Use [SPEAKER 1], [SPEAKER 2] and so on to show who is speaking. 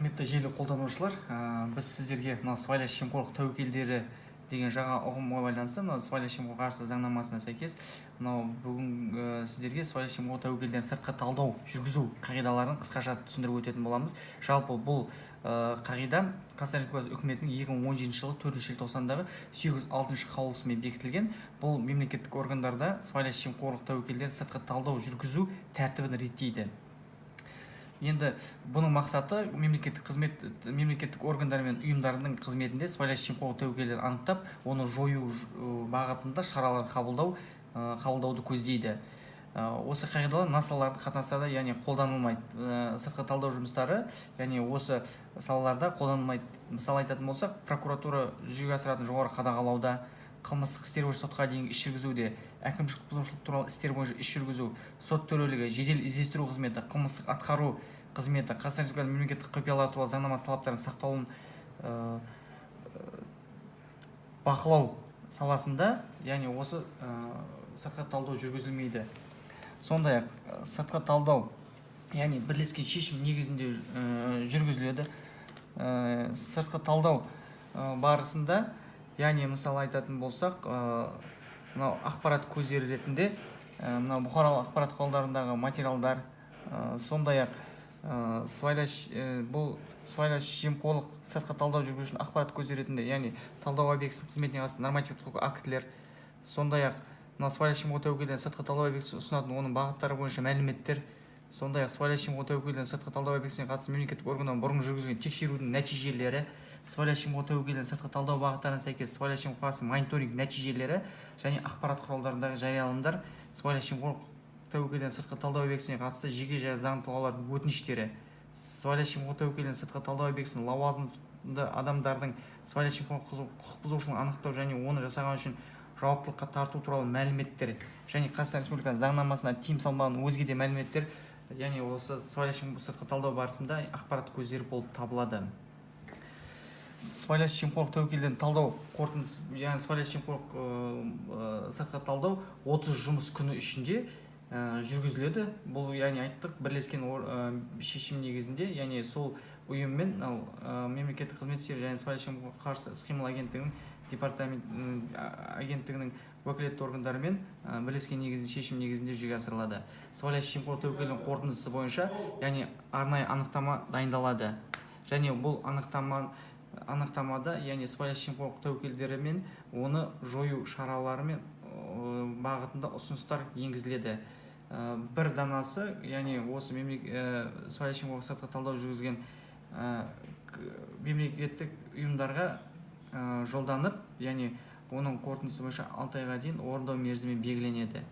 [SPEAKER 1] Құрметті желі қолданушылар, біз сіздерге мына сыбайлас жемқорлық тәуекелдері деген жаңа ұғымға байланысты мына сыбайлас жемқорлыққа қарсы заңнамасына сәйкес мынау бүгін сіздерге сыбайлас жемқорлық тәуекелдерін сыртқы талдау жүргізу қағидаларын қысқаша түсіндіріп өтетін боламыз. Жалпы бұл қағида Қазақстан Республикасы үкіметінің 2017 жылы 4 желтоқсандағы 806 қаулысымен бекітілген. Бұл мемлекеттік органдарда сыбайлас жемқорлық тәуекелдерін сыртқы талдау жүргізу тәртібін реттейді. Енді бұның мақсаты мемлекеттік органдар мен ұйымдардың қызметінде сыбайлас жемқорлық тәуекелдерін анықтап, оны жою бағытында шаралар қабылдауды көздейді. Осы қағидалар мына салалардың қатынастарда, яғни қолданылмайды. Сыртқы талдау жұмыстары, яғни осы салаларда қолданылмайды. Мысалы айтатын болсақ, прокуратура жүзеге асыратын жоғары қадағалауда, қылмыстық істер бойынша сотқа дейінгі іс жүргізуде, әкімшілік бұзушылық туралы істер бойынша іс жүргізу, сот төрелігі, жедел іздестіру қызметі, қылмыстық атқару қызметі, Қазақстан Республикасының мемлекеттік құпиялар туралы заңнамасы талаптарының сақталуын бақылау саласында, яғни осы сыртқы талдау жүргізілмейді. Сондай-ақ сыртқы талдау, яғни бірлескен шешім негізінде жүргізіледі. Сыртқы талдау барысында, яғни мысалы айтатын болсақ, мынау ақпарат көздері ретінде мынау бұқаралық ақпарат құралдарындағы материалдар, сондай-ақ бұл сыбайлас жемқорлық сыртқы талдау жүргізу үшін ақпарат көздері ретінде, яғни талдау объектісінің қызметіне қатысты нормативтік актілер, сондай-ақ мынау сыбайлас жемқорлық тәуекелдерін сыртқы талдау объектісі ұсынатын оның бағыттары бойынша мәліметтер, сондай-ақ сыбайлас жемқорлық тәуекелдерін сыртқы талдау объектісіне қатысты мемлекеттік органнан бұрын жүргізілген тексерудің нәтижелері, сыбайлас жемқорлық тәуекелдерін сыртқы талдау бағыттарына сәйкес сыбайлас жемқорлыққа қарсы мониторинг нәтижелері және ақпарат құралдарындағы жарияланымдар, сыбайлас жемқорлық тәуекелдерін сыртқы талдау объектісіне қатысты жеке және заңды тұлғалардың өтініштері, сыбайлас жемқорлық тәуекелдерін сыртқы талдау объектісінің лауазымды адамдардың сыбайлас жемқорлық құқық бұзушылығын анықтау және оны жасаған үшін жауаптылыққа тарту туралы мәліметтер және Қазақстан Республикасының заңнамасына тиым салмаған өзге де мәліметтер, яғни осы сыбайлас жемқорлық сыртқы талдау барысында ақпарат көздері болып табылады. Сыбайлас жемқорлық тәуекелдерін талдау қорытындысы, яғни сыбайлас жемқорлық сыртқы талдау 30 жұмыс күні ішінде жүргізіледі. Бұл, яғни айттық, бірлескен шешім негізінде, яғни сол ұйыммен мемлекеттік қызмет істері және сыбайлас жемқорлыққа қарсы іс-қимыл агенттігінің уәкілетті органдарымен бірлескен шешім негізінде жүзеге асырылады. Сыбайлас жемқорлық тәуекелінің қорытындысы бойынша, яғни арнайы анықтама дайындалады. Және бұл анықтамада, яғни сыбайлас жемқорлық тәуекелдері мен оны жою шаралары мен бағытында ұсыныстар енгізіледі. Бір данасы, яғни осы сыбайлас жемқорлық сыртқы талдау жүргізген мемлекеттік ұйымдарға жолданып, яғни оның қорытындысы бойынша 6 айға дейін орындау мерзімі белгіленеді.